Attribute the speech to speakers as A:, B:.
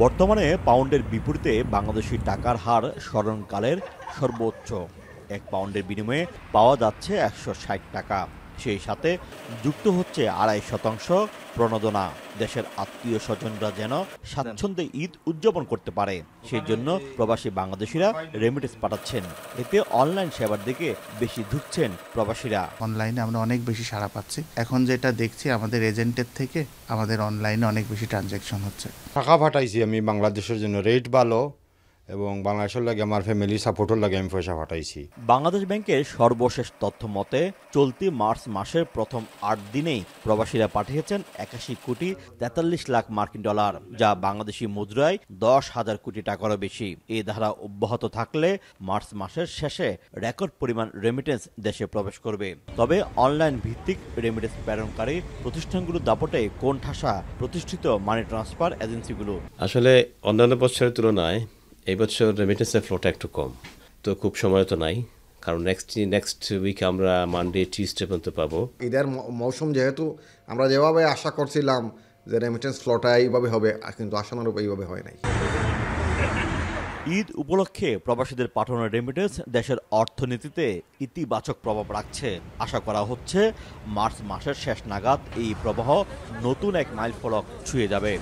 A: বর্তমানে পাউন্ডের বিপরীতে বাংলাদেশি টাকার হার স্মরণকালের সর্বোচ্চ। এক পাউন্ডের বিনিময়ে পাওয়া যাচ্ছে ১৬০ টাকা। সেই সাথে যুক্ত হচ্ছে ২.৫% প্রণোদনা। দেশের আত্মীয় স্বজনরা যেন স্বাচ্ছন্দ্যে ঈদ উদযাপন করতে পারে, সেই জন্য প্রবাসী বাংলাদেশিরা রেমিটেন্স পাঠাচ্ছেন। এতে অনলাইন সেবার দিকে বেশি ঝুঁকছেন প্রবাসীরা।
B: অনলাইনে আমরা অনেক বেশি সাড়া পাচ্ছি। এখন যেটা দেখছি আমাদের এজেন্টের থেকে আমাদের অনলাইনে অনেক বেশি ট্রানজ্যাকশন হচ্ছে।
C: টাকা পাঠাইছি আমি বাংলাদেশের জন্য, রেট ভালো এবং বাংলাদেশের লাগে আমার ফ্যামিলি সাপোর্টের লাগে আমি পয়সা পাঠাইছি।
A: বাংলাদেশ ব্যাংকের সর্বশেষ তথ্য মতে চলতি মার্চ মাসের প্রথম ৮ দিনেই প্রবাসীরা পাঠিয়েছেন ৮১,৪৩,০০,০০০ মার্কিন ডলার, যা বাংলাদেশি মুদ্রায় ১০,০০০ কোটি টাকারও বেশি। এই ধারা অব্যাহত থাকলে মার্চ মাসের শেষে রেকর্ড পরিমাণ রেমিটেন্স দেশে প্রবেশ করবে। তবে অনলাইন ভিত্তিক রেমিটেন্স প্রেরণকারী প্রতিষ্ঠানগুলোর দাপটে কোণঠাসা প্রতিষ্ঠিত মানি ট্রান্সফার এজেন্সিগুলো।
D: আসলে অন্যান্য বছরের তুলনায় এই বছর রেমিটেন্সের ফ্লোটা একটু কম, তো খুব সময় তো নাই, কারণ নেক্সট উইক আমরা মানডে টিউসডে পর্যন্ত পাবো।
E: ঈদের মৌসুম যেহেতু আমরা যেভাবে আশা করছিলাম যে রেমিটেন্স ফ্লোটা এইভাবে হবে, কিন্তু আশানুরূপ এইভাবে হয় নাই।
A: ঈদ উপলক্ষে প্রবাসীদের পাঠানো রেমিটেন্স দেশের অর্থনীতিতে ইতিবাচক প্রভাব রাখছে। আশা করা হচ্ছে মার্চ মাসের শেষ নাগাদ এই প্রবাহ নতুন এক মাইলফলক ছুঁয়ে যাবে।